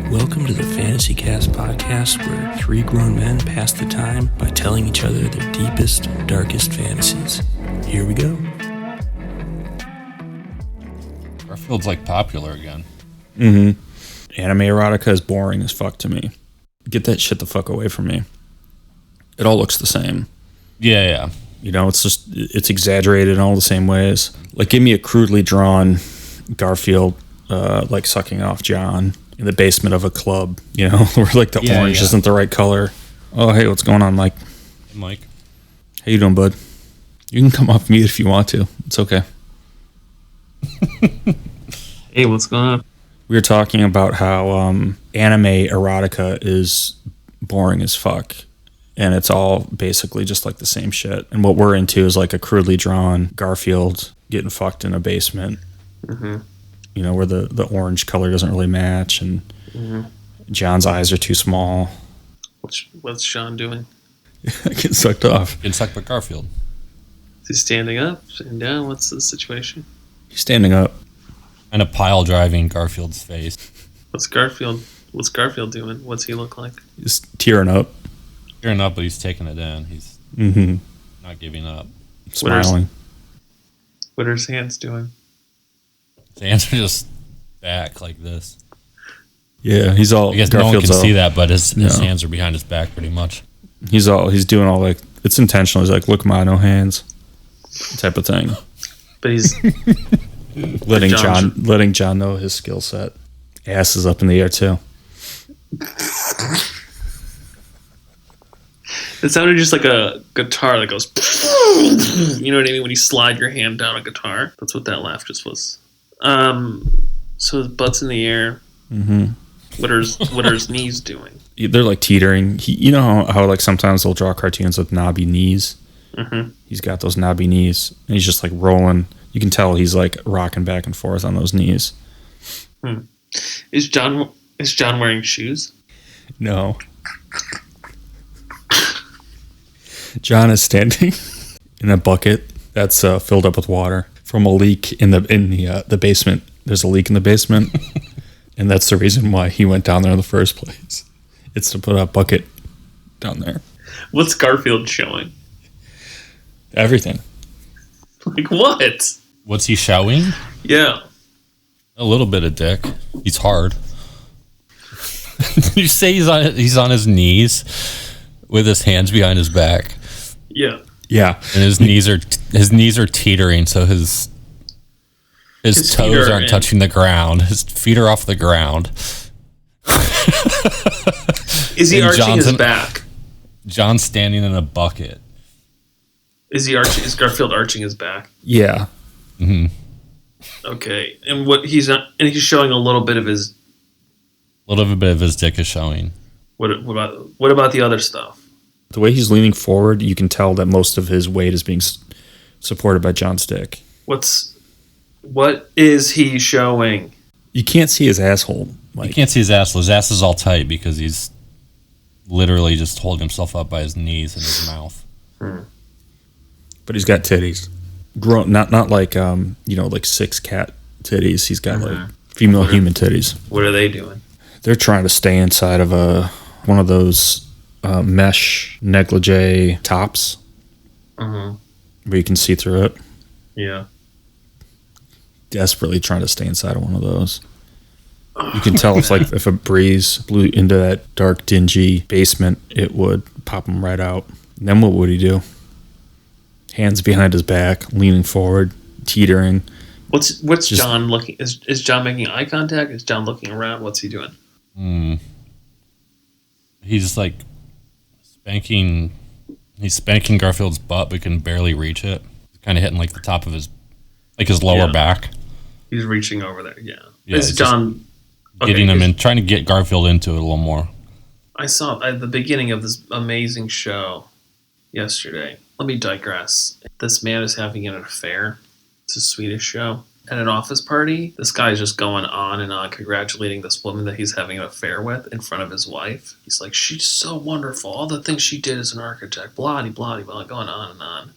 Welcome to the Fantasy Cast podcast, where three grown men pass the time by telling each other their deepest, darkest fantasies. Here we go. Garfield's like popular again. Mm-hmm. Anime erotica is boring as fuck to me. Get that shit the fuck away from me. It all looks the same. Yeah. You know, it's exaggerated in all the same ways. Like, give me a crudely drawn Garfield, like sucking off John in the basement of a club, you know, where like the orange isn't the right color. Oh, hey, what's going on, Mike? Hey, Mike. How you doing, bud? You can come off mute if you want to. It's okay. Hey, what's going on? We were talking about how anime erotica is boring as fuck, and it's all basically just like the same shit. And what we're into is like a crudely drawn Garfield getting fucked in a basement. Mm-hmm. You know, where the orange color doesn't really match, and John's eyes are too small. What's Sean doing? Getting sucked off. Getting sucked by Garfield. Is he standing up, sitting down? What's the situation? He's standing up. And a pile driving Garfield's face. What's Garfield doing? What's he look like? He's tearing up. Tearing up, but he's taking it in. He's not giving up. Smiling. What are his hands doing? His hands are just back like this. Yeah, he's all. I guess Garfield's no one can see that, but his hands are behind his back pretty much. He's doing all like, it's intentional. He's like, look, ma, no hands, type of thing. But he's letting John know his skill set. Ass is up in the air too. It sounded just like a guitar that goes. You know what I mean? When you slide your hand down a guitar, that's what that laugh just was. So his butt's in the air. Mm-hmm. What are his knees doing? They're like teetering. You know how like sometimes they'll draw cartoons with knobby knees. Mm-hmm. He's got those knobby knees, and he's just like rolling. You can tell he's like rocking back and forth on those knees. Is John wearing shoes? No. John is standing in a bucket that's filled up with water from a leak in the basement. There's a leak in the basement, and that's the reason why he went down there in the first place. It's to put a bucket down there. What's Garfield showing? Everything. Like what? What's he showing? Yeah. A little bit of dick. He's hard. You say he's on his knees with his hands behind his back. Yeah. Yeah. And his knees are teetering, so his toes aren't touching the ground. His feet are off the ground. Is he arching his back? John's standing in a bucket. Is Garfield arching his back? Yeah. Mm-hmm. Okay. And he's showing a little bit of his dick is showing. What about the other stuff? The way he's leaning forward, you can tell that most of his weight is being supported by John's dick. What is he showing? You can't see his asshole. You can't see his asshole. His ass is all tight because he's literally just holding himself up by his knees and his mouth. But he's got titties. Grown, not like like 6 cat titties. He's got like female human titties. What are they doing? They're trying to stay inside of one of those mesh negligee tops, where you can see through it. Yeah. Desperately trying to stay inside of one of those. You can tell if a breeze blew into that dark, dingy basement, it would pop him right out. And then what would he do? Hands behind his back, leaning forward, teetering. What's John looking? Is John making eye contact? Is John looking around? What's he doing? He's like spanking. He's spanking Garfield's butt, but can barely reach it. He's kind of hitting like the top of his lower back. He's reaching over there. Yeah. Is John getting him in, trying to get Garfield into it a little more? I saw at the beginning of this amazing show yesterday. Let me digress. This man is having an affair. It's a Swedish show. At an office party, this guy is just going on and on congratulating this woman that he's having an affair with in front of his wife. He's like, she's so wonderful. All the things she did as an architect, blah, blah, blah, going on and on.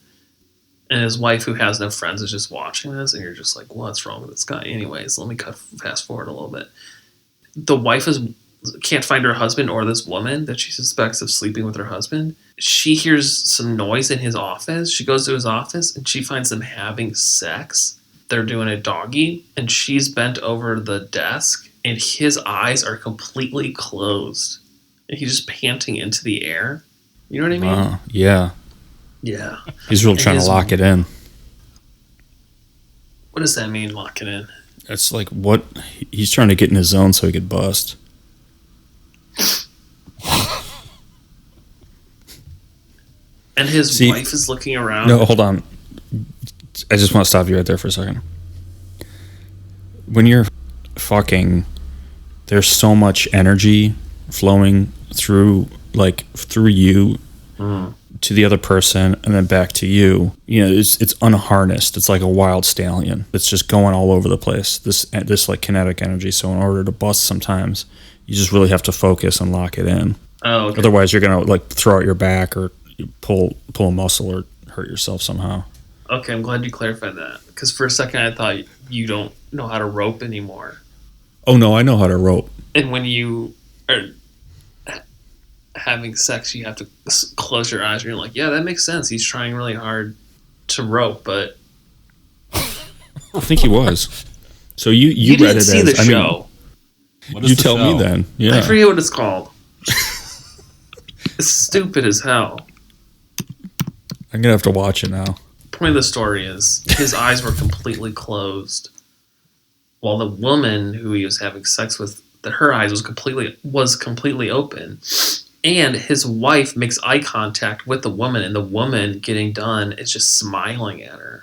And his wife, who has no friends, is just watching this, and you're just like, what's wrong with this guy? Anyways, let me fast forward a little bit. The wife is can't find her husband or this woman that she suspects of sleeping with her husband. She hears some noise in his office. She goes to his office and she finds them having sex. They're doing a doggy, and she's bent over the desk, and his eyes are completely closed. And he's just panting into the air. You know what I mean? Yeah. Yeah. He's really trying to lock it in. What does that mean, lock it in? That's like what he's trying to get in his zone so he could bust. And his wife is looking around. No, hold on. I just want to stop you right there for a second. When you're fucking, there's so much energy flowing through you to the other person and then back to you. You know, it's unharnessed. It's like a wild stallion. It's just going all over the place. This like kinetic energy. So in order to bust, sometimes you just really have to focus and lock it in. Oh, okay. Otherwise, you're gonna like throw out your back or pull a muscle or hurt yourself somehow. Okay, I'm glad you clarified that. Because for a second I thought you don't know how to rope anymore. Oh, no, I know how to rope. And when you are having sex, you have to close your eyes and you're like, yeah, that makes sense. He's trying really hard to rope, but... I think he was. So you read didn't it see as... the show. What is You the tell show? me then. Yeah. I forget what it's called. It's stupid as hell. I'm going to have to watch it now. Point of the story is his eyes were completely closed, while the woman who he was having sex with, her eyes was completely open, and his wife makes eye contact with the woman, and the woman getting done is just smiling at her.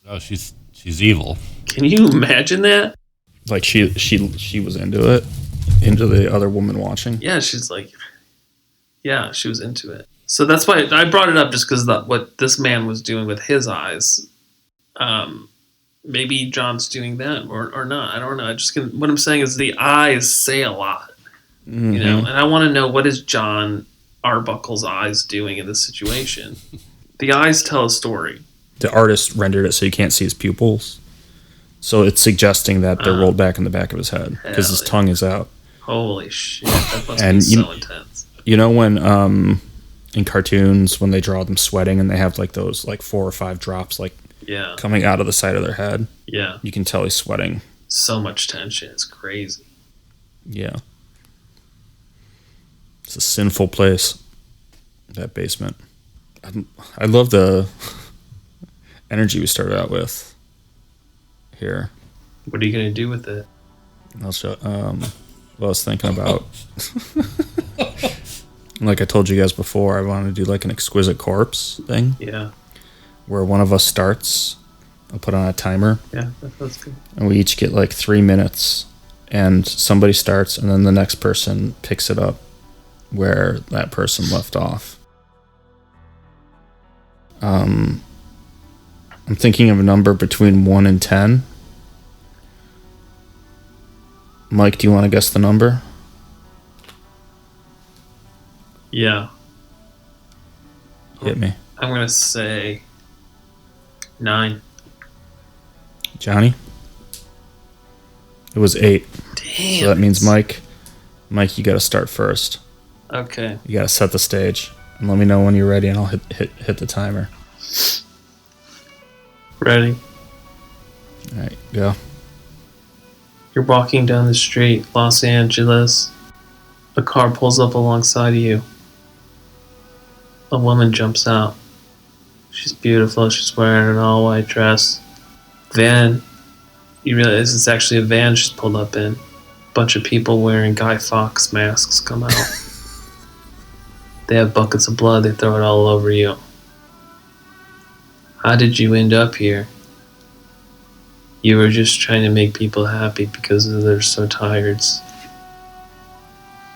Oh, she's evil. Can you imagine that? Like she was into it, into the other woman watching. Yeah, she's like, yeah, she was into it. So that's why I brought it up, just because what this man was doing with his eyes. Maybe John's doing that or not. I don't know. What I'm saying is the eyes say a lot, you know. And I want to know, what is John Arbuckle's eyes doing in this situation? The eyes tell a story. The artist rendered it so you can't see his pupils, so it's suggesting that they're rolled back in the back of his head because his tongue is out. Holy shit! That must be so intense. You know when in cartoons when they draw them sweating and they have like those like 4 or 5 drops coming out of the side of their head. Yeah. You can tell he's sweating. So much tension. It's crazy. Yeah. It's a sinful place, that basement. I love the energy we started out with here. What are you going to do with it? I'll show, what I was thinking about. Like I told you guys before, I wanted to do like an Exquisite Corpse thing. Yeah. Where one of us starts. I'll put on a timer. Yeah, that's good. And we each get like 3 minutes. And somebody starts, and then the next person picks it up where that person left off. I'm thinking of a number between 1 and 10. Mike, do you want to guess the number? Yeah. Hit me. I'm going to say 9. Johnny? It was 8. Damn. So that means Mike, you got to start first. Okay. You got to set the stage. And let me know when you're ready, and I'll hit the timer. Ready? All right, go. You're walking down the street, Los Angeles. A car pulls up alongside of you. A woman jumps out. She's beautiful. She's wearing an all-white dress. Van. You realize it's actually a van she's pulled up in. A bunch of people wearing Guy Fawkes masks come out. They have buckets of blood. They throw it all over you. How did you end up here? You were just trying to make people happy because they're so tired.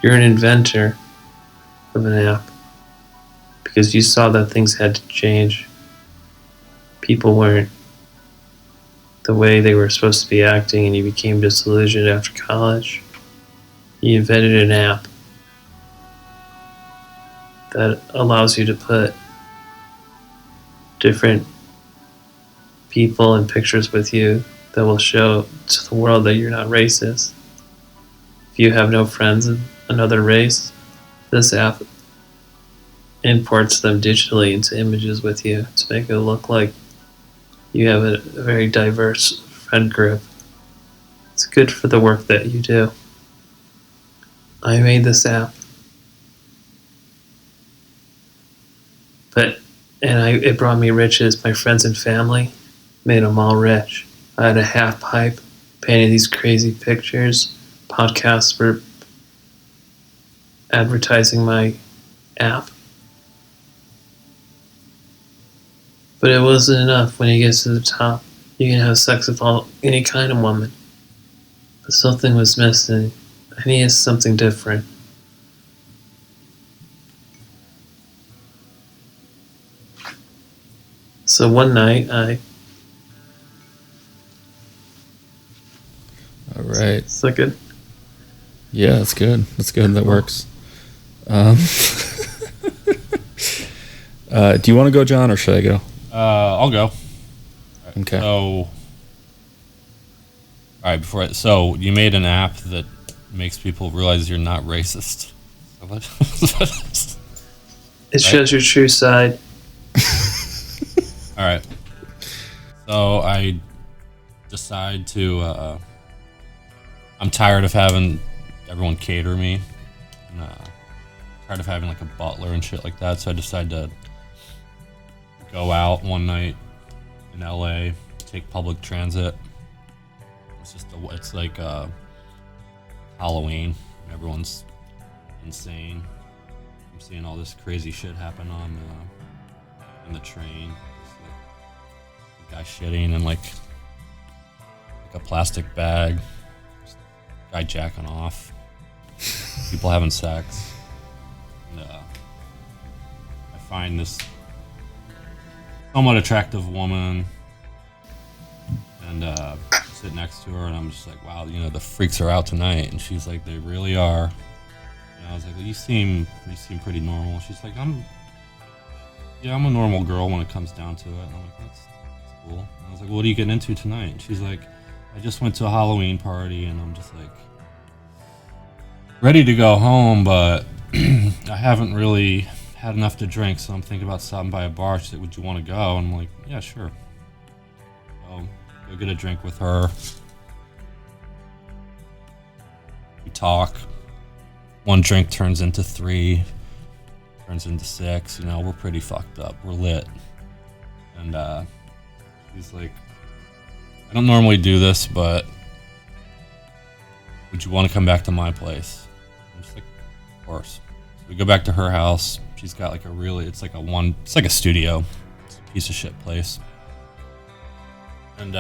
You're an inventor of an app because you saw that things had to change. People weren't the way they were supposed to be acting, and you became disillusioned after college. You invented an app that allows you to put different people and pictures with you that will show to the world that you're not racist. If you have no friends another race, this app imports them digitally into images with you to make it look like you have a very diverse friend group. It's good for the work that you do. I made this app. It brought me riches. My friends and family made them all rich. I had a half pipe, painted these crazy pictures. Podcasts were advertising my app. But it wasn't enough. When you get to the top, you can have sex with any kind of woman. But something was missing. I needed something different. So one night, All right. Is that good? Yeah, that's good. That's good. That works. Do you want to go, John, or should I go? I'll go. Okay. So you made an app that makes people realize you're not racist. It shows your true side. All right. So I decide to. I'm tired of having everyone cater me. And, tired of having like a butler and shit like that. So I decided to go out one night in LA, take public transit. It's like Halloween. Everyone's insane. I'm seeing all this crazy shit happen on the train. A guy shitting in like a plastic bag. Guy jacking off. People having sex. And I find this somewhat attractive woman and sit next to her, and I'm just like, wow, the freaks are out tonight. And she's like, they really are. And I was like, well, you seem pretty normal. She's like, I'm a normal girl when it comes down to it. And I'm like, that's cool. And I was like, well, what are you getting into tonight? And she's like, I just went to a Halloween party, and I'm just like ready to go home, but I haven't really had enough to drink, so I'm thinking about stopping by a bar. She's like, would you want to go? And I'm like, yeah, sure. So go get a drink with her. We talk. One drink turns into 3, turns into 6. We're pretty fucked up. We're lit. And she's like, I don't normally do this, but would you want to come back to my place? I'm just like, of course. So we go back to her house. She's got like it's like a studio. It's a piece of shit place. And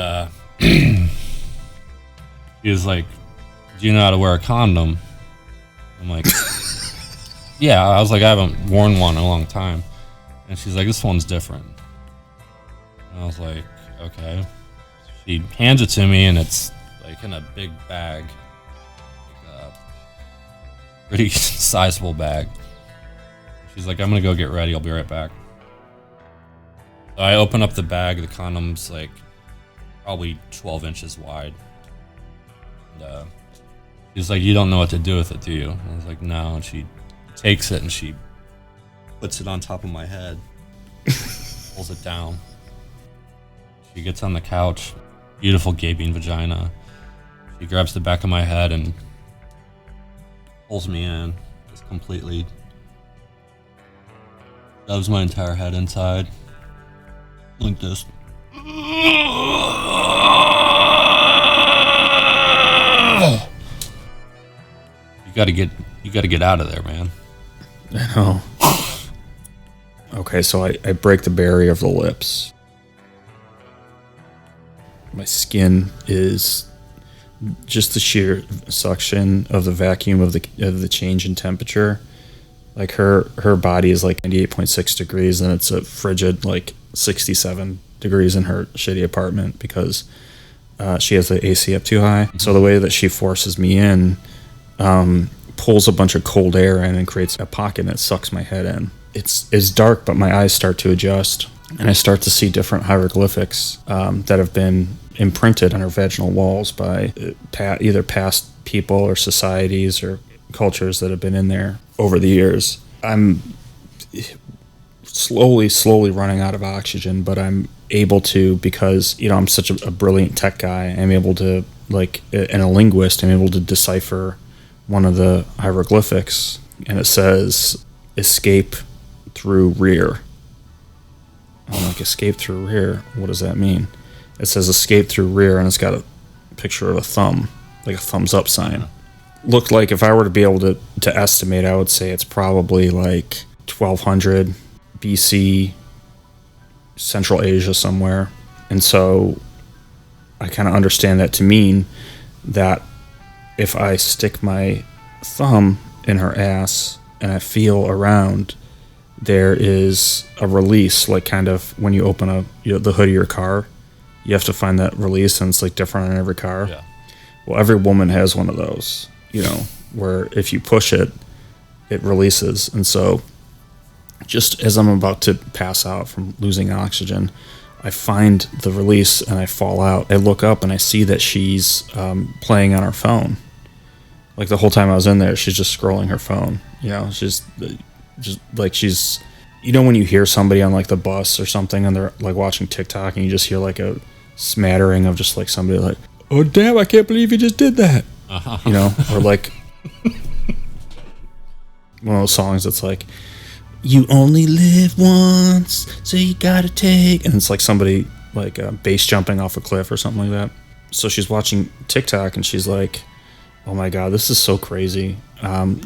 she was like, do you know how to wear a condom? I'm like, yeah. I was like, I haven't worn one in a long time. And she's like, this one's different. And I was like, okay. She hands it to me, and it's like in a big bag, like a pretty sizable bag. She's like, I'm gonna go get ready. I'll be right back. So I open up the bag. The condom's like probably 12 inches wide. And she's like, you don't know what to do with it, do you? And I was like, no. And she takes it and she puts it on top of my head, pulls it down. She gets on the couch. Beautiful gaping vagina. She grabs the back of my head and pulls me in, just completely shoves my entire head inside, like this. You gotta get out of there, man. I know. Okay, so I break the barrier of the lips. My skin is just the sheer suction of the vacuum of the change in temperature. Like her body is like 98.6 degrees, and it's a frigid like 67 degrees in her shitty apartment because she has the AC up too high. So the way that she forces me in pulls a bunch of cold air in and creates a pocket that sucks my head in. It's dark, but my eyes start to adjust, and I start to see different hieroglyphics that have been imprinted on our vaginal walls by either past people or societies or cultures that have been in there over the years. I'm slowly running out of oxygen, but I'm able to, because, you know, I'm such a brilliant tech guy, I'm able to, like, and a linguist, I'm able to decipher one of the hieroglyphics, and it says escape through rear. I'm like, escape through rear? What does that mean? It says escape through rear, and it's got a picture of a thumb, like a thumbs up sign. Looked like, if I were to be able to estimate, I would say it's probably like 1200 BC, Central Asia somewhere. And so I kind of understand that to mean that if I stick my thumb in her ass and I feel around, there is a release, like kind of when you open the hood of your car, you have to find that release, and it's like different on every car. Yeah. Well, every woman has one of those, you know, where if you push it, it releases. And so just as I'm about to pass out from losing oxygen, I find the release and I fall out. I look up and I see that she's playing on her phone. Like the whole time I was in there, she's just scrolling her phone. You know, she's just like, she's, you know, when you hear somebody on like the bus or something and they're like watching TikTok and you just hear like a smattering of just like somebody like, oh damn, I can't believe you just did that. You know, or like one of those songs that's like, you only live once, so you gotta take, and it's like somebody like base jumping off a cliff or something like that. So she's watching TikTok and she's like, oh my god, this is so crazy.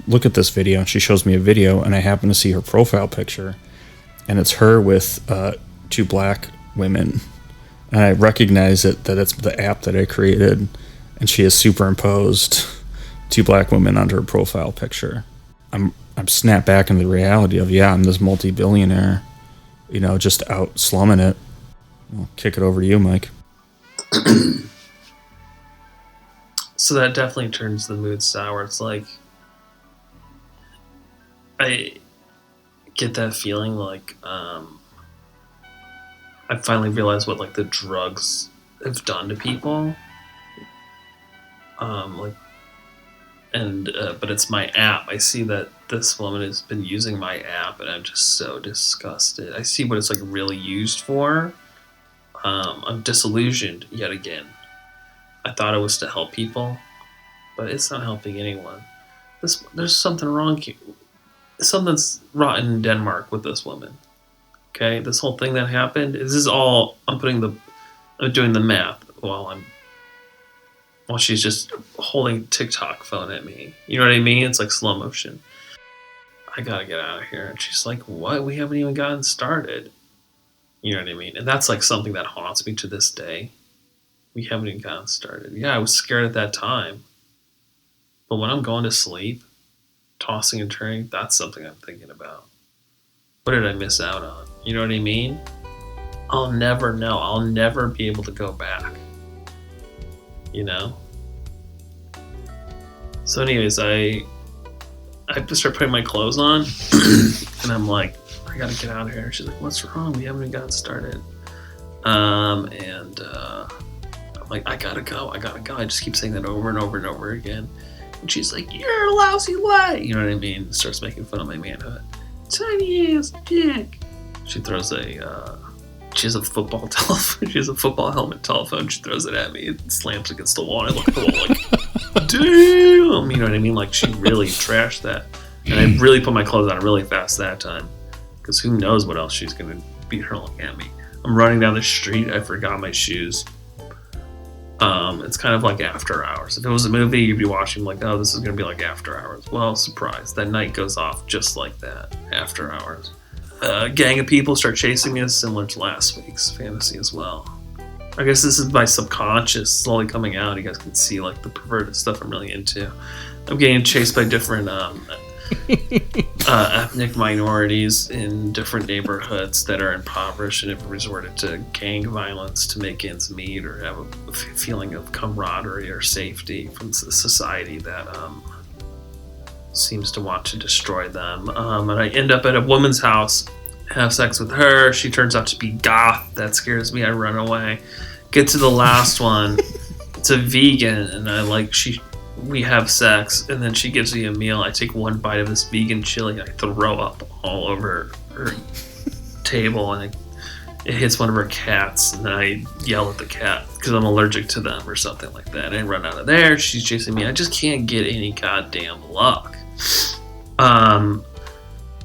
Look at this video. And she shows me a video, and I happen to see her profile picture, and it's her with 2 black women, and I recognize that it's the app that I created, and she has superimposed 2 black women onto her profile picture. I'm snapped back into the reality of, yeah, I'm this multi-billionaire, you know, just out slumming it. I'll kick it over to you, Mike. So that definitely turns the mood sour. It's like, I get that feeling like I finally realized what like the drugs have done to people. But it's my app. I see that this woman has been using my app, and I'm just so disgusted. I see what it's like really used for. I'm disillusioned yet again. I thought it was to help people, but it's not helping anyone. There's something wrong. Something's rotten in Denmark with this woman. Okay, this whole thing that happened. This is all. I'm doing the math while she's just holding TikTok phone at me. You know what I mean? It's like slow motion. I gotta get out of here. And she's like, what? We haven't even gotten started. You know what I mean? And that's like something that haunts me to this day. We haven't even gotten started. Yeah, I was scared at that time. But when I'm going to sleep, tossing and turning, that's something I'm thinking about. What did I miss out on? You know what I mean? I'll never know. I'll never be able to go back. You know? So anyways, I start putting my clothes on and I'm like, I gotta get out of here. She's like, what's wrong? We haven't even gotten started. I'm like, I gotta go. I just keep saying that over and over and over again. And she's like, you're a lousy lay. You know what I mean? Starts making fun of my manhood. Tiny ass dick. She throws she has a football telephone. She has a football helmet telephone. She throws it at me. It slams against the wall. And I look at the wall like, damn. You know what I mean? Like, she really trashed that. And I really put my clothes on really fast that time. Because who knows what else she's going to be hurling at me. I'm running down the street. I forgot my shoes. It's kind of like After Hours. If it was a movie, you'd be watching like, oh, this is going to be like After Hours. Well, surprise. That night goes off just like that. After Hours. A gang of people start chasing me, similar to last week's fantasy as well. I guess this is my subconscious slowly coming out. You guys can see like the perverted stuff I'm really into. I'm getting chased by different ethnic minorities in different neighborhoods that are impoverished and have resorted to gang violence to make ends meet or have a feeling of camaraderie or safety from society that seems to want to destroy them. And I end up at a woman's house, have sex with her. She turns out to be goth. That scares me. I run away. Get to the last one. It's a vegan, and we have sex, and then she gives me a meal. I take one bite of this vegan chili, and I throw up all over her table, and it hits one of her cats, and then I yell at the cat because I'm allergic to them or something like that. And I run out of there. She's chasing me. I just can't get any goddamn luck.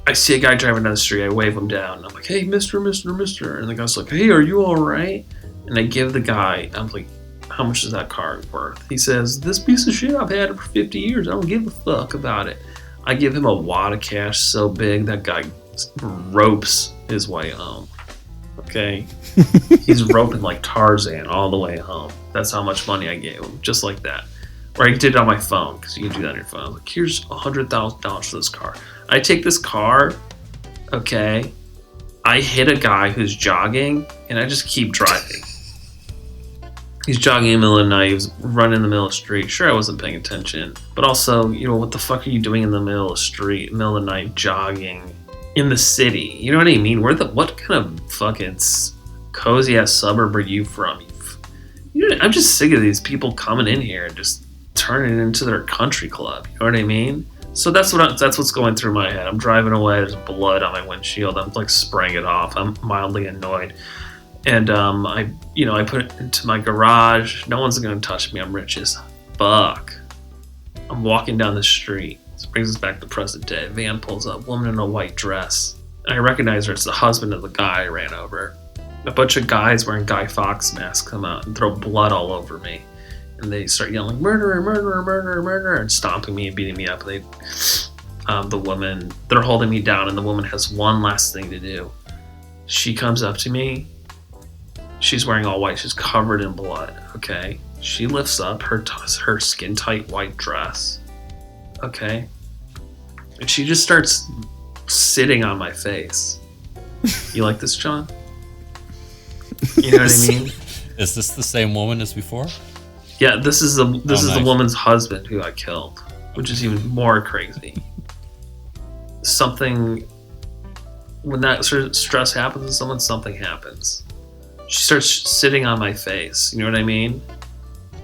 I see a guy driving down the street. I wave him down. And I'm like, hey, mister. And the guy's like, hey, are you all right? And I give the guy, I'm like, how much is that car worth? He says, this piece of shit, I've had it for 50 years. I don't give a fuck about it. I give him a wad of cash so big that guy ropes his way home. Okay? He's roping like Tarzan all the way home. That's how much money I gave him. Just like that. Or I did it on my phone, because you can do that on your phone. I was like, here's $100,000 for this car. I take this car, okay, I hit a guy who's jogging, and I just keep driving. He's jogging in the middle of the night. He was running in the middle of the street. Sure, I wasn't paying attention. But also, what the fuck are you doing in the middle of the street, middle of the night, jogging in the city? You know what I mean? What kind of fucking cozy-ass suburb are you from? I'm just sick of these people coming in here and just turning it into their country club. You know what I mean? So that's what's going through my head. I'm driving away. There's blood on my windshield. I'm like spraying it off. I'm mildly annoyed. And I put it into my garage. No one's going to touch me. I'm rich as fuck. I'm walking down the street. This brings us back to present day. Van pulls up. Woman in a white dress. And I recognize her. It's the husband of the guy I ran over. A bunch of guys wearing Guy Fawkes masks come out and throw blood all over me. And they start yelling, murderer, murderer, murderer, murderer, and stomping me and beating me up. The woman, they're holding me down, and the woman has one last thing to do. She comes up to me. She's wearing all white. She's covered in blood, okay? She lifts up her skin-tight white dress, okay? And she just starts sitting on my face. You like this, John? You know what I mean? Is this the same woman as before? Yeah, this is nice. the woman's husband who I killed, which is even more crazy. When that sort of stress happens to someone, something happens. She starts sitting on my face, you know what I mean?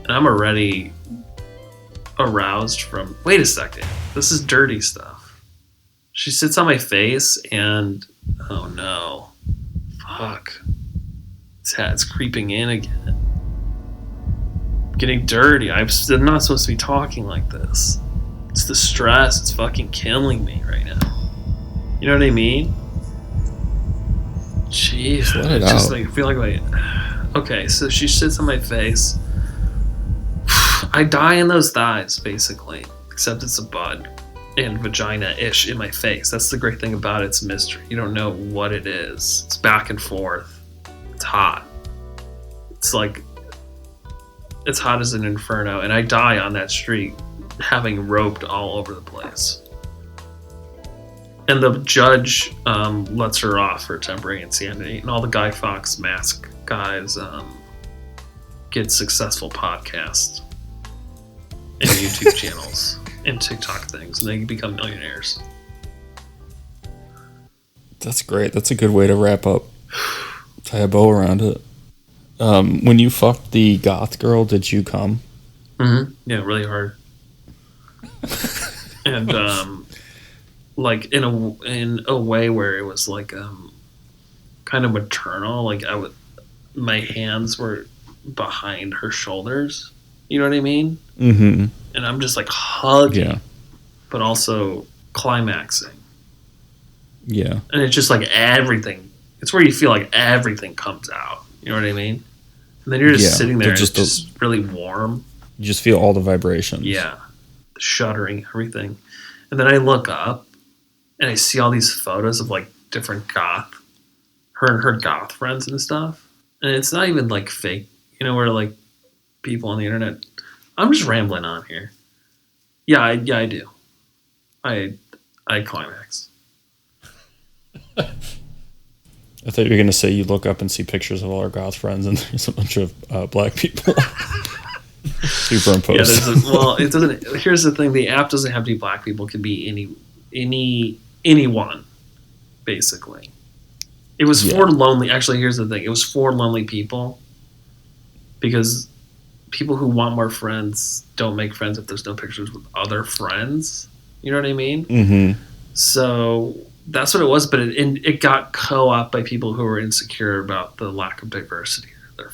And I'm already aroused from, wait a second, this is dirty stuff. She sits on my face and, oh no, fuck. It's creeping in again. Getting dirty. I'm not supposed to be talking like this. It's the stress. It's fucking killing me right now. You know what I mean? Jeez. Let it just out. I feel like okay, so she sits on my face. I die in those thighs, basically. Except it's a bud and vagina-ish in my face. That's the great thing about it. It's mystery. You don't know what it is. It's back and forth. It's hot. It's like... It's hot as an inferno, and I die on that street having roped all over the place. And the judge lets her off for temporary insanity, and all the Guy Fawkes mask guys get successful podcasts and YouTube channels and TikTok things, and they become millionaires. That's great. That's a good way to wrap up. Tie a bow around it. When you fucked the goth girl, did you come? Mm-hmm. Yeah, really hard. And like in a way where it was like kind of maternal. Like my hands were behind her shoulders. You know what I mean? Mm-hmm. And I'm just like hugging, Yeah. but also climaxing. Yeah. And it's just like everything. It's where you feel like everything comes out. You know what I mean? And then you're just sitting there, just it's just really warm. You just feel all the vibrations. Yeah. The shuddering, everything. And then I look up and I see all these photos of like different her and her goth friends and stuff. And it's not even like fake, where like people on the internet. I'm just rambling on here. Yeah, I do. I climax. I thought you were going to say you look up and see pictures of all our goth friends and there's a bunch of black people superimposed. Yeah, it doesn't. Here's the thing: the app doesn't have to be black people. It could be anyone, basically. It was for lonely. Actually, here's the thing: it was for lonely people, because people who want more friends don't make friends if there's no pictures with other friends. You know what I mean? Mm-hmm. So that's what it was, but it got co-opted by people who were insecure about the lack of diversity in their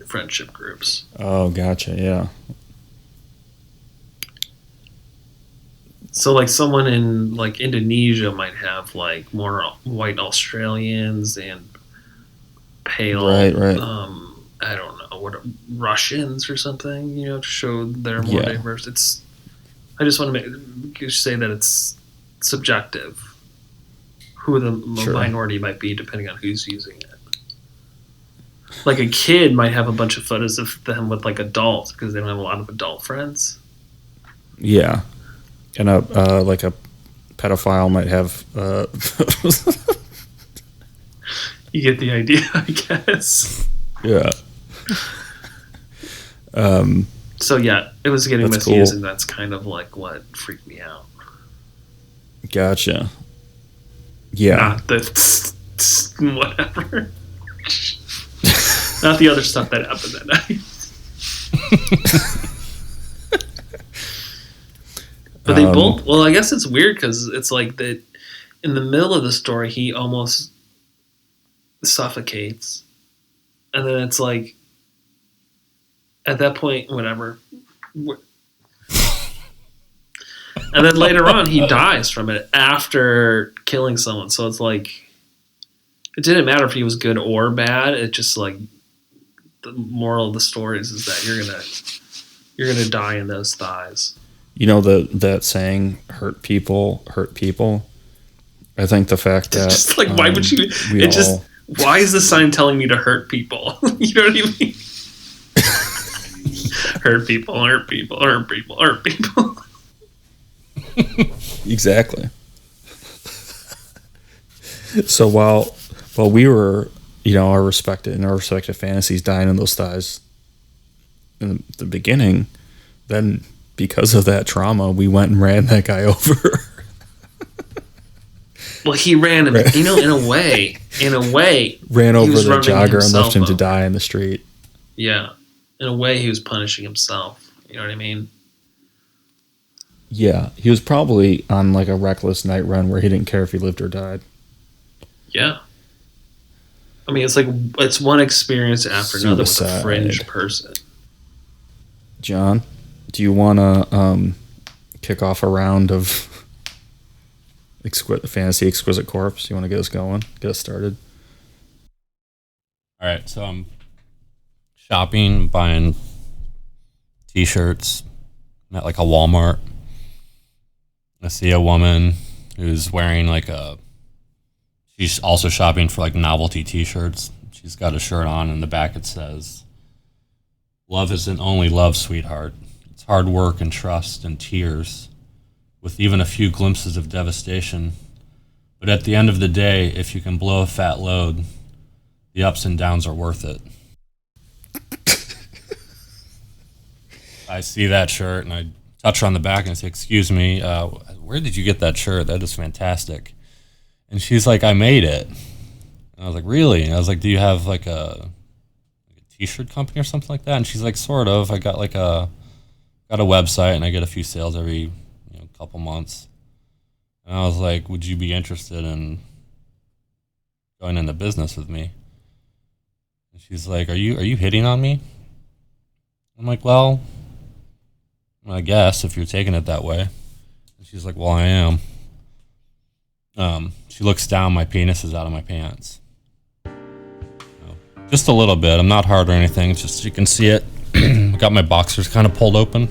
friendship groups. Oh, gotcha. Yeah. So like someone in like Indonesia might have like more white Australians and pale, Right. I don't know, what Russians or something, you know, to show they're more diverse. I just want to say that it's subjective who the minority might be depending on who's using it. Like a kid might have a bunch of photos of them with like adults because they don't have a lot of adult friends. Yeah. And like a pedophile might have. You get the idea, I guess. Yeah. So yeah, it was getting That's misused, cool. and that's kind of like what freaked me out. Gotcha. Yeah. Not the whatever. Not the other stuff that happened that night. But they both. Well, I guess it's weird because it's like that. In the middle of the story, he almost suffocates, and then it's like, at that point, whatever. And then later on, he dies from it after killing someone. So it's like, it didn't matter if he was good or bad. It just like, the moral of the story is that you're gonna die in those thighs. You know that saying, hurt people. I think the fact that Just like, why would you? Why is the sign telling me to hurt people? You know what I mean? Hurt people. Exactly. So while we were, our respective fantasies dying in those thighs in the beginning, then because of that trauma, we went and ran that guy over. Well, he ran him, in a way. Ran over the jogger and left him to over. die in the street. Yeah. In a way, he was punishing himself. You know what I mean? Yeah, he was probably on like a reckless night run where he didn't care if he lived or died. Yeah. I mean, it's one experience after another with a Suicide. fringe person. John, do you want to kick off a round of fantasy exquisite corpse? You want to get us going? Get us started? All right, so I'm shopping, buying t-shirts. I'm at like a Walmart. I see a woman who's wearing she's also shopping for like novelty t-shirts. She's got a shirt on, and in the back it says, "Love isn't only love, sweetheart. It's hard work and trust and tears, with even a few glimpses of devastation. But at the end of the day, if you can blow a fat load, the ups and downs are worth it." I see that shirt and I touch her on the back and I say, "Excuse me, where did you get that shirt? That is fantastic." And she's like, "I made it." And I was like, "Really?" And I was like, "Do you have like a t-shirt company or something like that?" And she's like, "Sort of. I got got a website and I get a few sales every couple months." And I was like, "Would you be interested in going into business with me?" And she's like, "Are you hitting on me?" I'm like, "Well, I guess if you're taking it that way." And she's like, "Well, I am." She looks down. My penis is out of my pants. Just a little bit. I'm not hard or anything. It's just you can see it. I got my boxers kind of pulled open.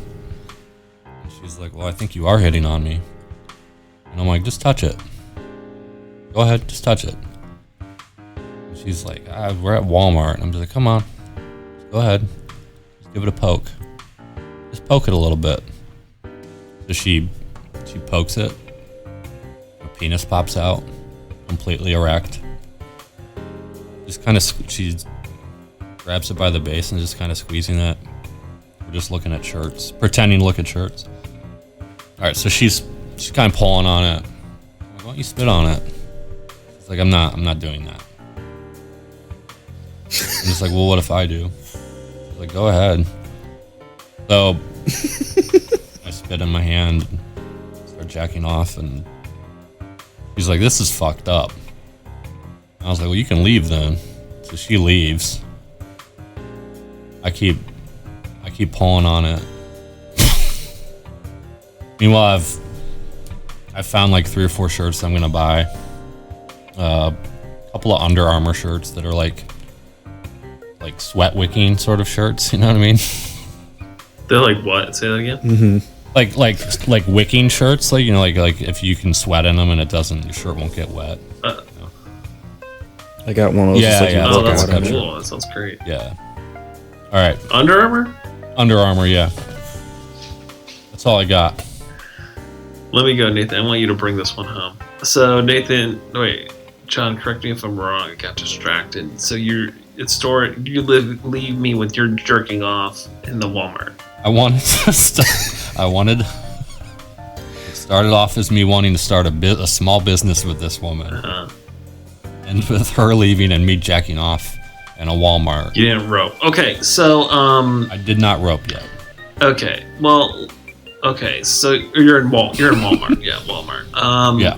And she's like, "Well, I think you are hitting on me." And I'm like, "Just touch it. Go ahead, just touch it." And she's like, "We're at Walmart." And I'm just like, "Come on, go ahead. Just give it a poke. Just poke it a little bit." So she pokes it. Her penis pops out, completely erect. Just kind of, she grabs it by the base and just kind of squeezing it. We're just looking at shirts, pretending to look at shirts. All right, so she's kind of pulling on it. I'm like, "Why don't you spit on it?" She's like, I'm not doing that." I'm just like, "Well, what if I do?" She's like, "Go ahead." So I spit in my hand and start jacking off, and she's like, "This is fucked up." I was like, "Well, you can leave then." So she leaves. I keep pulling on it. Meanwhile, I've found like 3 or 4 shirts I'm gonna buy. A couple of Under Armour shirts that are like sweat wicking sort of shirts. You know what I mean? They're like what? Say that again. Like wicking shirts, like like if you can sweat in them and your shirt won't get wet. I got one of those. Yeah, like, yeah. Oh, that's whatever. cool. That sounds great. Yeah. All right. Under Armour? Under Armour, yeah. That's all I got. Let me go, Nathan. I want you to bring this one home. So, Nathan, wait, John, correct me if I'm wrong. I got distracted. So you leave me with your jerking off in the Walmart. I wanted to it started off as me wanting to start a small business with this woman. Uh-huh. And with her leaving and me jacking off in a Walmart. You didn't rope. Okay, so I did not rope yet. Okay, well, okay, so you're in Walmart. Yeah, Walmart. Yeah.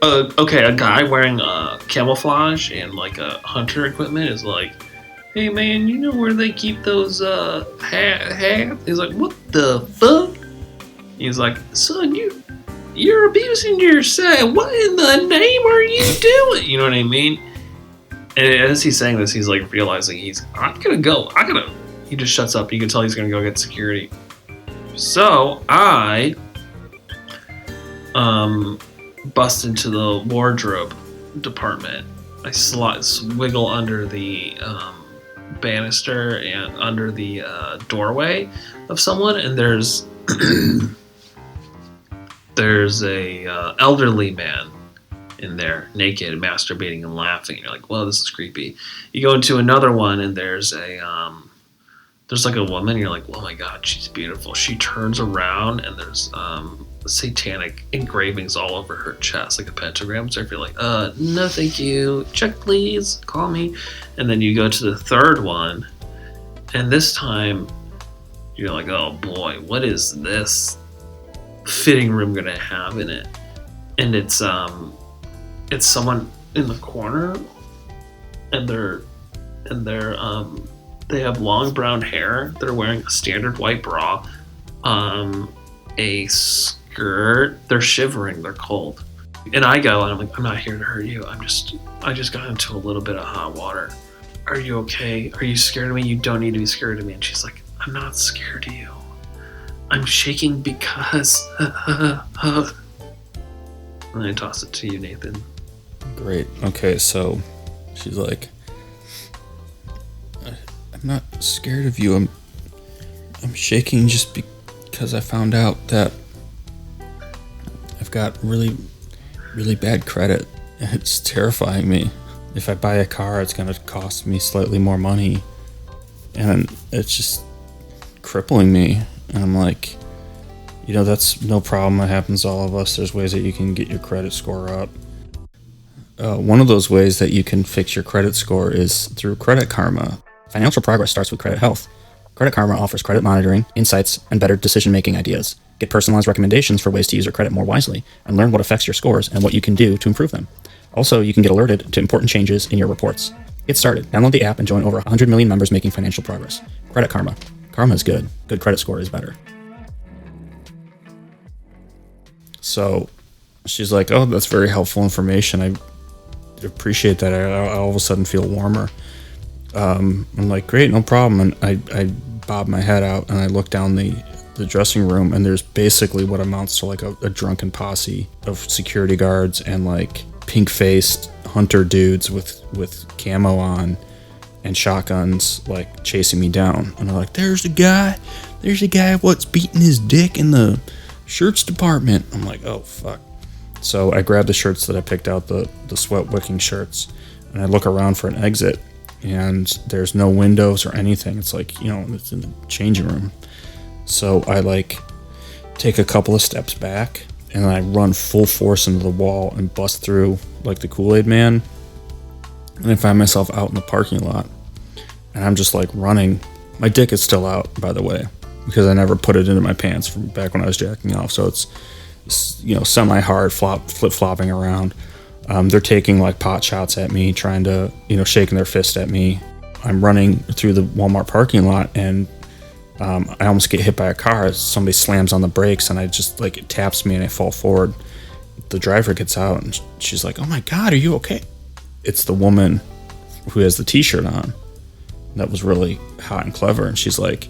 A guy wearing camouflage and like a hunter equipment is like, "Hey man, you know where they keep those hats?" He's like, "What the fuck?" He's like, "Son, you're abusing yourself. What in the name are you doing?" You know what I mean? And as he's saying this, he's like realizing he just shuts up. You can tell he's gonna go get security. So I bust into the wardrobe department. I wiggle under the banister and under the doorway of someone, and there's a elderly man in there, naked, masturbating and laughing. You're like, "Whoa, this is creepy." You go into another one, and there's like a woman. You're like, "Oh my god, she's beautiful." She turns around, and there's satanic engravings all over her chest, like a pentagram. So if you're like, "No, thank you. Check, please. Call me." And then you go to the third one, and this time you're like, "Oh boy, what is this fitting room gonna have in it?" And it's someone in the corner, and they have long brown hair. They're wearing a standard white bra, a skirt. They're shivering. They're cold. And I go, and I'm like, "I'm not here to hurt you. I just got into a little bit of hot water. Are you okay? Are you scared of me? You don't need to be scared of me." And she's like, "I'm not scared of you. I'm shaking because..." And I toss it to you, Nathan. Great. Okay, so she's like, "I'm not scared of you. I'm shaking just because I found out that I've got really, really bad credit, and it's terrifying me. If I buy a car, it's going to cost me slightly more money, and it's just crippling me." And I'm like, "That's no problem. That happens to all of us. There's ways that you can get your credit score up. One of those ways that you can fix your credit score is through Credit Karma. Financial progress starts with credit health. Credit Karma offers credit monitoring, insights, and better decision-making ideas. Get personalized recommendations for ways to use your credit more wisely, and learn what affects your scores and what you can do to improve them. Also, you can get alerted to important changes in your reports. Get started. Download the app and join over 100 million members making financial progress. Credit Karma. Karma is good. Good credit score is better." So she's like, "Oh, that's very helpful information. I appreciate that. I all of a sudden feel warmer." I'm like, "Great, no problem." And I bob my head out and I look down the dressing room, and there's basically what amounts to like a drunken posse of security guards and like pink-faced hunter dudes with camo on and shotguns like chasing me down. And they're like, there's a guy what's beating his dick in the shirts department." I'm like, "Oh fuck." So I grab the shirts that I picked out, the sweat wicking shirts, and I look around for an exit, and there's no windows or anything. It's like, it's in the changing room. So I like take a couple of steps back, and then I run full force into the wall and bust through like the Kool-Aid Man. And I find myself out in the parking lot, and I'm just like running. My dick is still out, by the way, because I never put it into my pants from back when I was jacking off. So it's semi-hard, flip-flopping around. They're taking like pot shots at me, trying to, shaking their fist at me. I'm running through the Walmart parking lot, and I almost get hit by a car. Somebody slams on the brakes, and I just like, it taps me and I fall forward. The driver gets out, and she's like, "Oh my God, are you okay?" It's the woman who has the t-shirt on that was really hot and clever, and she's like,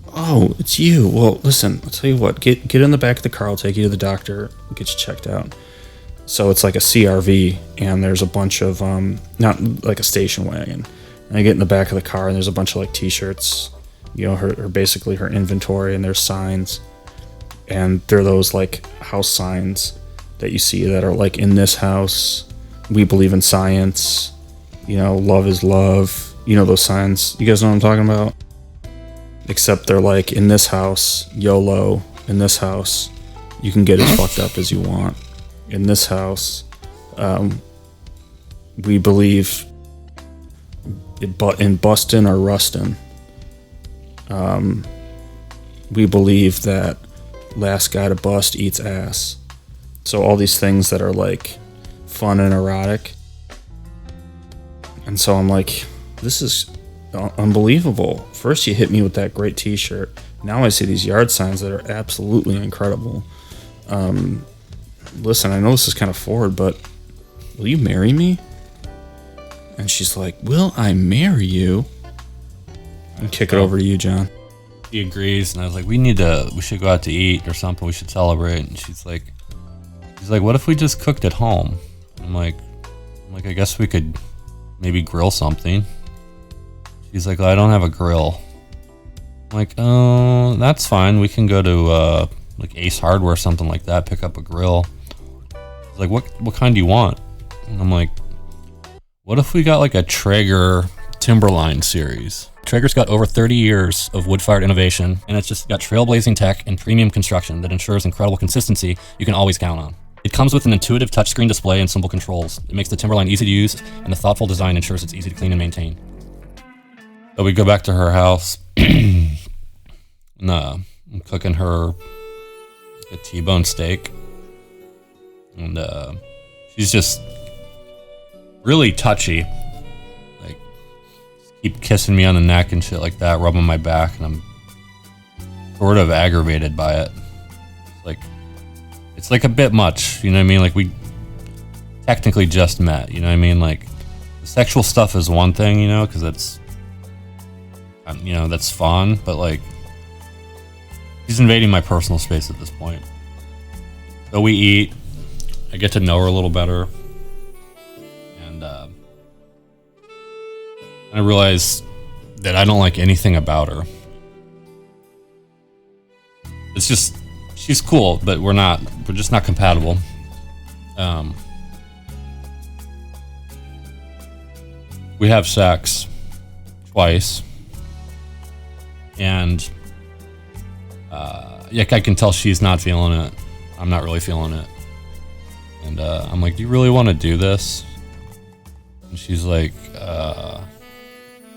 "Oh, it's you. Well, listen, I'll tell you what, get in the back of the car, I'll take you to the doctor, get you checked out." So it's like a CRV, and there's a bunch of not like a station wagon, and I get in the back of the car, and there's a bunch of like t-shirts, basically her inventory, and there's signs, and they're those like house signs that you see that are like, "In this house we believe in science, love is love," those signs. You guys know what I'm talking about? Except they're like, "In this house, YOLO. In this house, you can get as fucked up as you want. In this house, we believe in bustin' or rustin'. We believe that last guy to bust eats ass." So all these things that are like fun and erotic. And so I'm like, this is unbelievable. First you hit me with that great t-shirt. Now I see these yard signs that are absolutely incredible. Listen, I know this is kind of forward, but will you marry me? And she's like, "Will I marry you?" And kick it over to you, John. He agrees, and I was like, we should go out to eat or something. We should celebrate. And she's like, "What if we just cooked at home?" I'm like, I guess we could maybe grill something. She's like, "I don't have a grill." I'm like, "Oh, that's fine. We can go to like Ace Hardware or something like that, pick up a grill." She's like, what kind do you want?" And I'm like, "What if we got like a Traeger Timberline series?" Traeger's got over 30 years of wood-fired innovation, and it's just got trailblazing tech and premium construction that ensures incredible consistency you can always count on. It comes with an intuitive touchscreen display and simple controls. It makes the Timberline easy to use, and the thoughtful design ensures it's easy to clean and maintain. So we go back to her house, and I'm cooking her a T-bone steak, and she's just really touchy. Like, keep kissing me on the neck and shit like that, rubbing my back, and I'm sort of aggravated by it. It's like a bit much, you know what I mean? Like, we technically just met, you know what I mean? Like, the sexual stuff is one thing, because it's, that's fun, but like, she's invading my personal space at this point. So we eat, I get to know her a little better, and I realize that I don't like anything about her. It's just, she's cool, but we're just not compatible. We have sex twice, and I can tell she's not feeling it. I'm not really feeling it, and I'm like, "Do you really want to do this?" And she's like,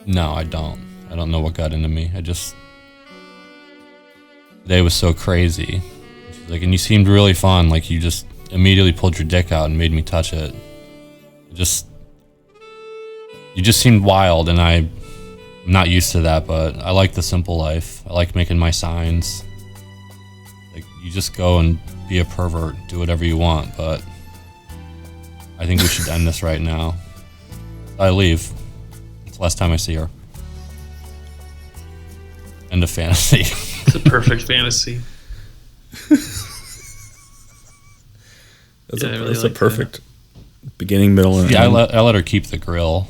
"No, I don't. I don't know what got into me. Today was so crazy." She's like, "And you seemed really fun. Like, you just immediately pulled your dick out and made me touch it. You just seemed wild, and I'm not used to that, but I like the simple life. I like making my signs. Like, you just go and be a pervert, do whatever you want, but I think we should end this right now." I leave. It's the last time I see her. End of fantasy. It's a perfect fantasy. That's a perfect beginning, middle, and end. end. I let her keep the grill,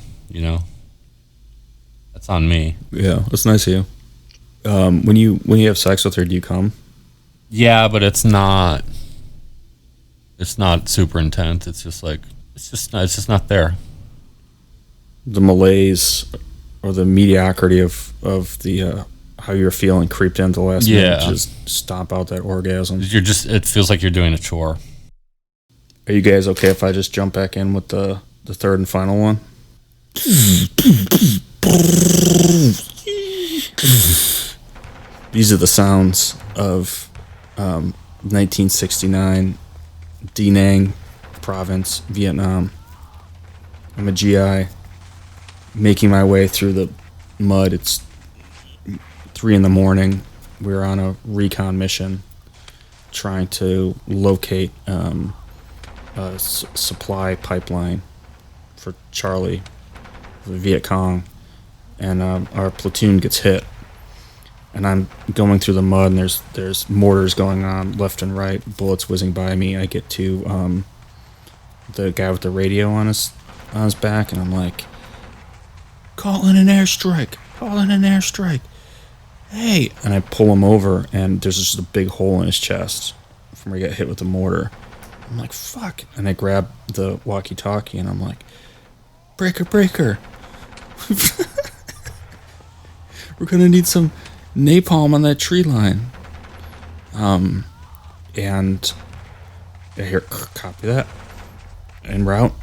That's on me. Yeah, that's nice of you. When you have sex with her, do you come? Yeah, but it's not super intense. It's just like, it's just not there. The malaise or the mediocrity of the how you're feeling creeped into the last minute, just stomp out that orgasm. It feels like you're doing a chore. Are you guys okay if I just jump back in with the third and final one? These are the sounds of 1969, Da Nang province, Vietnam. I'm a GI making my way through the mud. It's 3 a.m. We're on a recon mission trying to locate a supply pipeline for Charlie, the Viet Cong, and our platoon gets hit. And I'm going through the mud, and there's mortars going on left and right, bullets whizzing by me. I get to the guy with the radio on his back, and I'm like, call in an airstrike, hey. And I pull him over, and there's just a big hole in his chest from where he got hit with the mortar. I'm like, fuck. And I grab the walkie-talkie, and I'm like, breaker. We're gonna need some napalm on that tree line. And I hear, copy that, en route,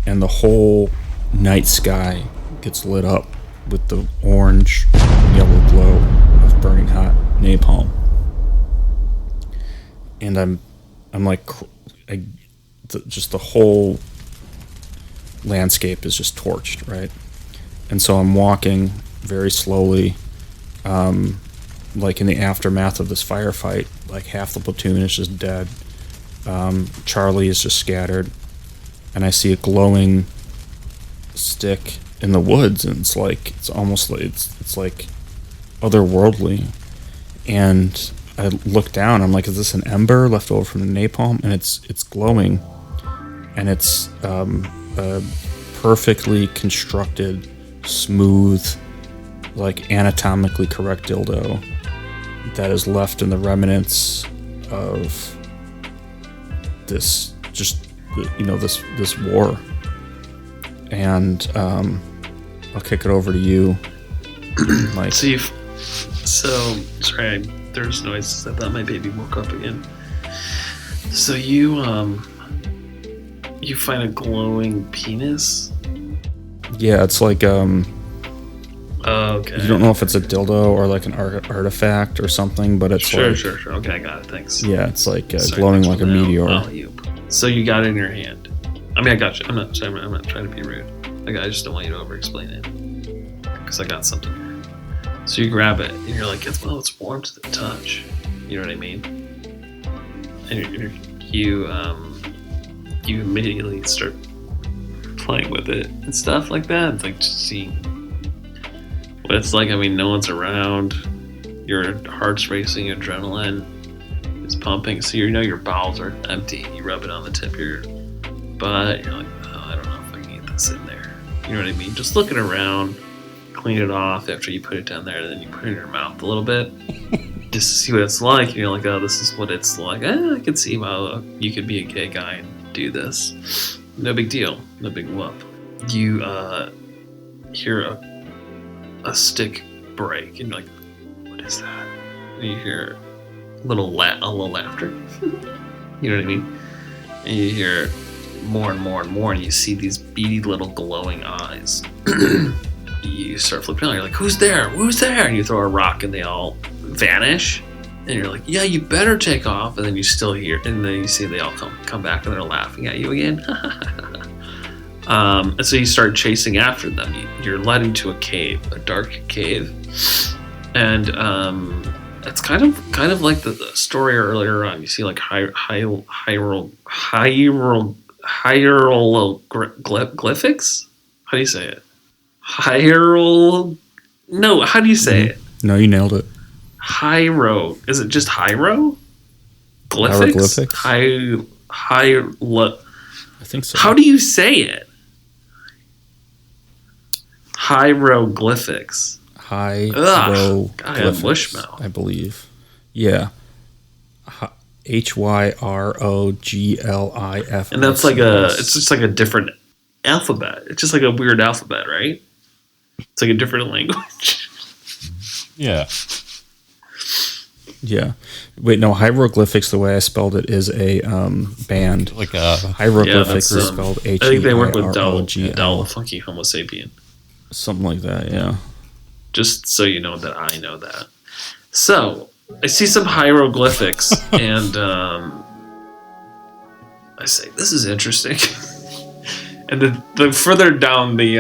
and the whole night sky gets lit up with the orange and yellow glow of burning hot napalm. And I'm like, just the whole landscape is just torched, right? And so I'm walking very slowly, like in the aftermath of this firefight, like half the platoon is just dead. Charlie is just scattered, and I see a glowing stick in the woods, and it's almost like it's like otherworldly. And I look down, I'm like, is this an ember left over from the napalm? And it's glowing, and it's a perfectly constructed, smooth, like anatomically correct dildo that is left in the remnants of this, just, this war. And I'll kick it over to you. Like, sorry, there's noises. I thought my baby woke up again. So you find a glowing penis? yeah, it's like Okay. you don't know if it's a dildo or like an artifact or something, but it's sure. like, Sure. Okay, I got it. Thanks. yeah, it's like Sorry, glowing thanks like a for the meteor. alley-oop. So you got it in your hand. I mean, I got you. I'm not trying to be rude. I just don't want you to over-explain it, because I got something here. So you grab it, and you're like, it's warm to the touch. You know what I mean? And you immediately start playing with it and stuff like that. It's like just seeing what it's like. I mean, no one's around. Your heart's racing, adrenaline is pumping. So your bowels are empty. You rub it on the tip of your butt. You're like, oh, I don't know if I can get this in there. You know what I mean? Just looking around, clean it off after you put it down there, and then you put it in your mouth a little bit just to see what it's like. And you're like, oh, this is what it's like. I can see how you could be a gay guy and do this. No big deal. No big whoop. You hear a stick break, and you're like, what is that? And you hear a little laughter. You know what I mean? And you hear more and more and more, and you see these beady little glowing eyes. You start flipping out. You're like, who's there? And you throw a rock, and they all vanish. And you're like, yeah, you better take off. And then you still hear, and then you see they all come back, and they're laughing at you again. And so you start chasing after them. You're led into a cave, a dark cave, and it's kind of like the story earlier on. You see like hieroglyphics. How do you say it? No, how do you say it? No, you nailed it. Is it just hieroglyphics? Hieroglyphics? I think so. How do you say it? Hieroglyphics. Hieroglyphics. God, I have bushmouth. I believe. Yeah. HYROGLIF. And that's it's just like a different alphabet. It's just like a weird alphabet, right? It's like a different language. Yeah. Yeah. Wait, no, hieroglyphics, the way I spelled it, is a band. Like a hieroglyphics is spelled H-E-I-R-O-G-L. Del the Funky Homo Sapien. Something like that, yeah. Just so you know that I know that. So, I see some hieroglyphics, and I say, this is interesting. And the further down the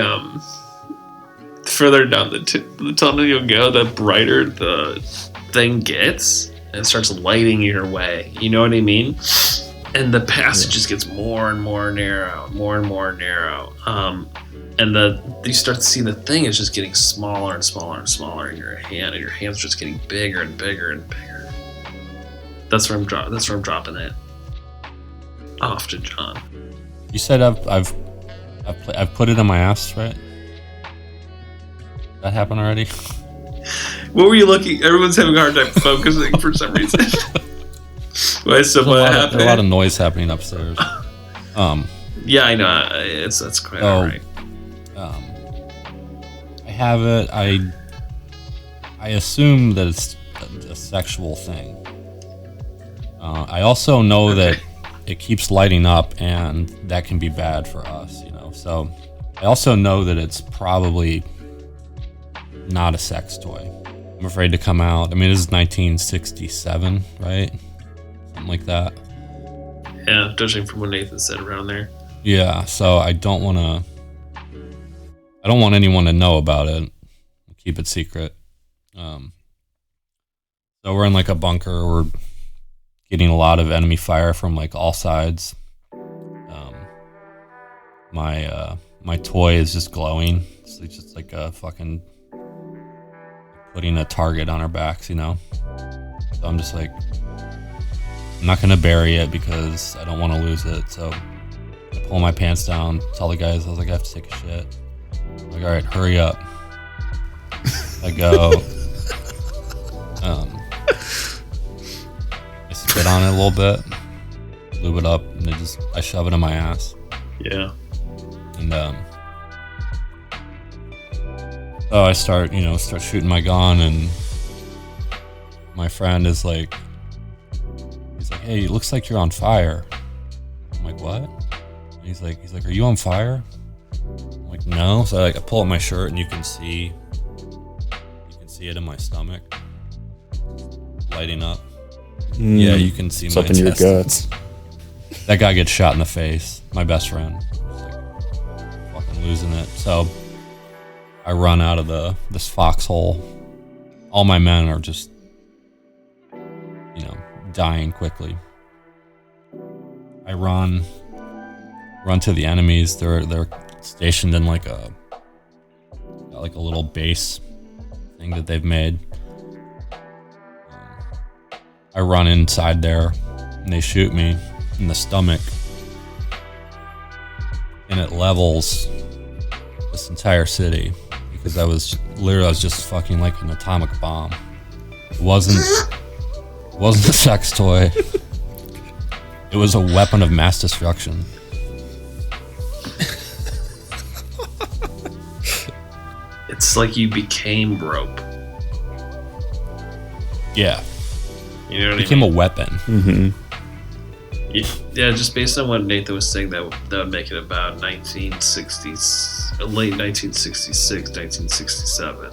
tunnel you go, the brighter the thing gets, and it starts lighting your way. You know what I mean? And the passage just gets more and more narrow, and you start to see the thing is just getting smaller and smaller and smaller in your hand, and your hand's just getting bigger and bigger and bigger. That's where I'm dropping it off to John. You said I've put it in my ass, right? That happened already? What were you looking? Everyone's having a hard time focusing for some reason. Wait, so what happened? There's a lot of noise happening upstairs. Yeah, I know. That's quite alright. I have it. I assume that it's a sexual thing. I also know that it keeps lighting up, and that can be bad for us, you know. So I also know that it's probably not a sex toy. I'm afraid to come out. I mean, this is 1967, right? Something like that. Yeah, judging from what Nathan said around there. Yeah, so I don't want anyone to know about it. Keep it secret. So we're in like a bunker. We're getting a lot of enemy fire from like all sides. My toy is just glowing. It's just like a fucking putting a target on our backs, you know. So I'm just like, I'm not gonna bury it because I don't want to lose it. So I pull my pants down, tell the guys I was like, I have to take a shit. I'm like, all right, hurry up. I go. I spit on it a little bit, lube it up, and I shove it in my ass. Yeah. And I start shooting my gun, and my friend is like, he's like, hey, it looks like you're on fire. I'm like, what? And he's like, are you on fire? I'm like, no. So I pull up my shirt, and you can see it in my stomach, lighting up. Yeah, you can see my up in your guts. That guy gets shot in the face. My best friend. Fucking losing it. So I run out of this foxhole. All my men are just, dying quickly. I run to the enemies. They're stationed in like a little base thing that they've made. I run inside there, and they shoot me in the stomach, and it levels this entire city because I was just fucking like an atomic bomb. It wasn't a sex toy. It was a weapon of mass destruction. It's like you became rope. Yeah. You know what It became I mean? a weapon. Mm-hmm. Yeah, just based on what Nathan was saying, that would make it about 1960s, late 1966, 1967.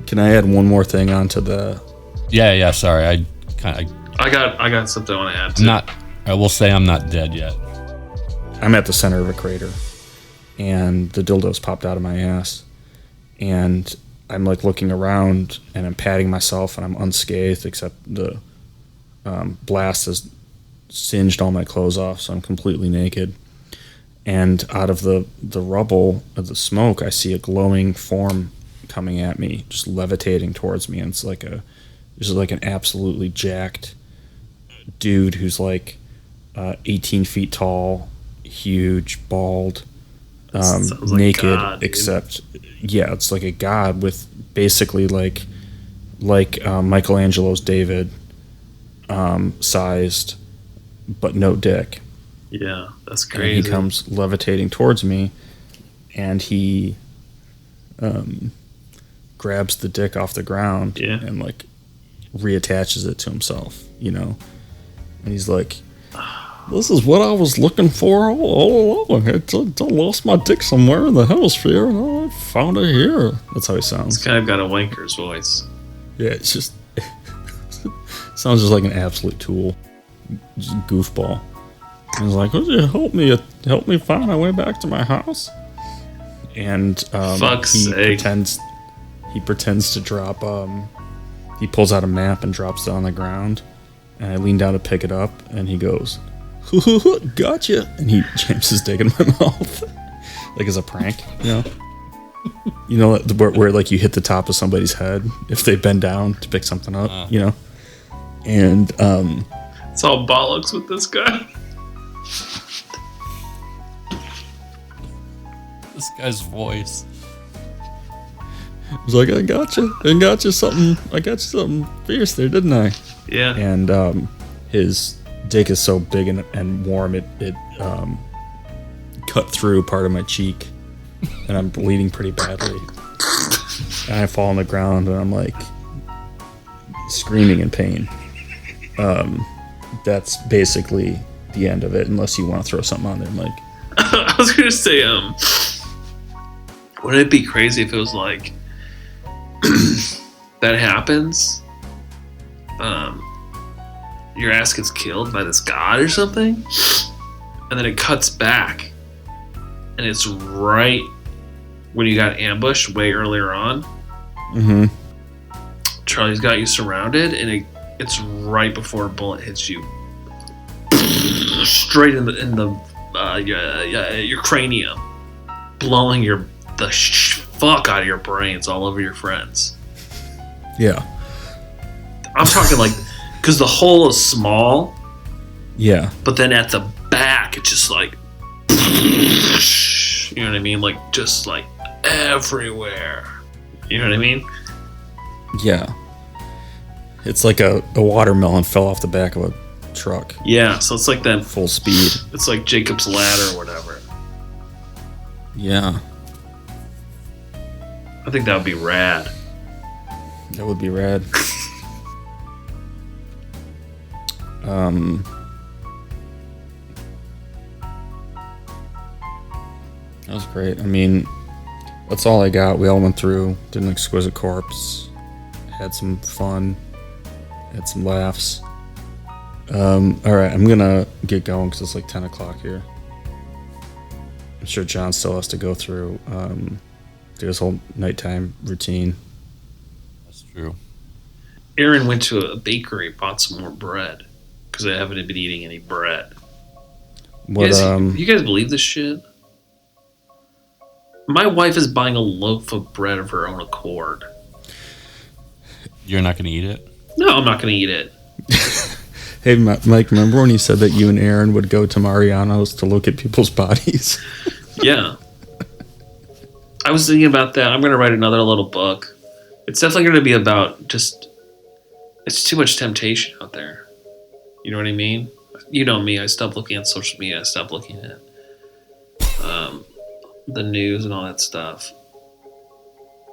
Can I add one more thing onto the? Yeah. Sorry, I got something I want to add to. I will say I'm not dead yet. I'm at the center of a crater, and the dildo's popped out of my ass, and I'm like looking around, and I'm patting myself, and I'm unscathed except the blast has singed all my clothes off, so I'm completely naked. And out of the rubble of the smoke, I see a glowing form coming at me, just levitating towards me, and it's like an absolutely jacked dude who's like 18 feet tall, huge, bald, naked, God, except it's like a god with basically like Michelangelo's David sized, but no dick. Yeah, that's crazy. And he comes levitating towards me, and he grabs the dick off the ground and like reattaches it to himself, and he's like, This is what I was looking for all along. I lost my dick somewhere in the hemisphere, and I found it here. That's how he sounds. It's kind of got a wanker's voice. Yeah, it's just... sounds just like an absolute tool. Just goofball. He's like, would you help me find my way back to my house? And he pretends to drop... he pulls out a map and drops it on the ground. And I lean down to pick it up, and he goes, gotcha! And he jams his dick in my mouth. Like as a prank, you know? You know, where like you hit the top of somebody's head if they bend down to pick something up, you know? And, it's all bollocks with this guy. This guy's voice. He's like, I got you something fierce there, didn't I? Yeah. And his dick is so big and warm, it cut through part of my cheek, and I'm bleeding pretty badly. And I fall on the ground, and I'm like screaming in pain. That's basically the end of it, unless you want to throw something on there, Mike. I was gonna say, wouldn't it be crazy if it was like that happens? Your ass gets killed by this god or something, and then it cuts back, and it's right when you got ambushed way earlier on. Mm-hmm. Charlie's got you surrounded, and it's right before a bullet hits you, straight in your cranium, blowing the fuck out of your brains all over your friends. Yeah. I'm talking like, because the hole is small. Yeah. But then at the back, it's just like, you know what I mean? Like, just like everywhere. You know what I mean? Yeah. It's like a watermelon fell off the back of a truck. Yeah, so it's like that. Full speed. It's like Jacob's Ladder or whatever. Yeah. I think that would be rad. That would be rad. That was great. I mean, that's all I got. We all went through, did an Exquisite corpse, had some fun, had some laughs. Alright, I'm gonna get going because it's like 10 o'clock here. I'm sure John still has to go through, do his whole nighttime routine. That's true. Aaron went to a bakery, bought some more bread because I haven't been eating any bread. What, you guys believe this shit? My wife is buying a loaf of bread of her own accord. You're not going to eat it? No, I'm not going to eat it. Hey, Mike, remember when you said that you and Aaron would go to Mariano's to look at people's bodies? Yeah. I was thinking about that. I'm going to write another little book. It's definitely going to be about just... It's too much temptation out there. You know what I mean? You know me. I stopped looking at social media. I stopped looking at the news and all that stuff.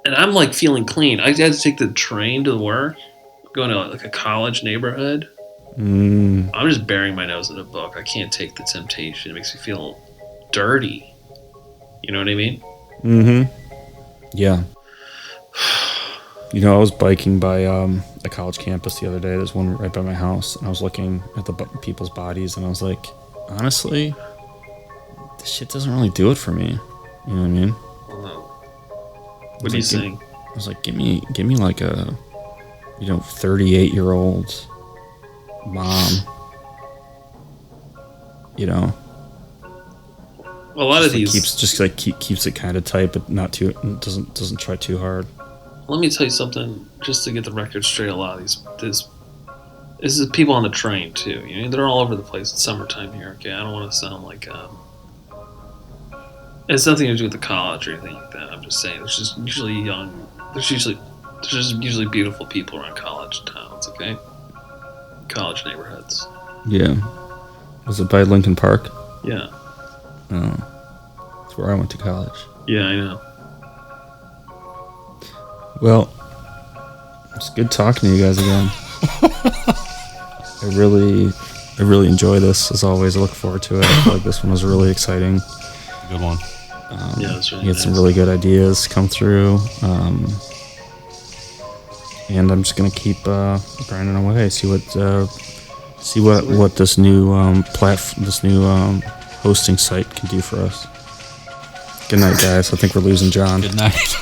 And I'm like feeling clean. I had to take the train to work, going to like a college neighborhood. I'm just burying my nose in a book. I can't take the temptation. It makes me feel dirty. You know what I mean? Mm-hmm. Yeah. You know, I was biking by a college campus the other day. There's one right by my house, and I was looking at the people's bodies, and I was like, honestly, this shit doesn't really do it for me. You know what I mean? What are you saying? I was like, give me like a, 38-year-old mom. You know. A lot of these keeps it kind of tight, but not too. Doesn't try too hard. Let me tell you something, just to get the record straight. A lot of these, this is people on the train too. You know, they're all over the place. It's summertime here. Okay, I don't want to sound like it's nothing to do with the college or anything like that. I'm just saying, there's just usually young. There's just usually beautiful people around college towns. Okay, college neighborhoods. Yeah. Was it by Lincoln Park? Yeah. Oh, that's where I went to college. Yeah, I know. Well, it's good talking to you guys again. I I really enjoy this as always. I look forward to it. I feel like this one was really exciting. Good one. Yeah, that's really He had nice. some really good ideas come through. And I'm just gonna keep grinding away. See what this new hosting site can do for us. Good night, guys. I think we're losing John. Good night.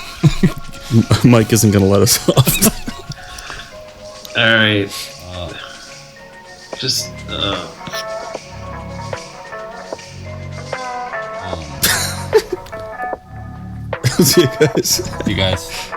Mike isn't gonna let us off. All right. See you guys. You guys.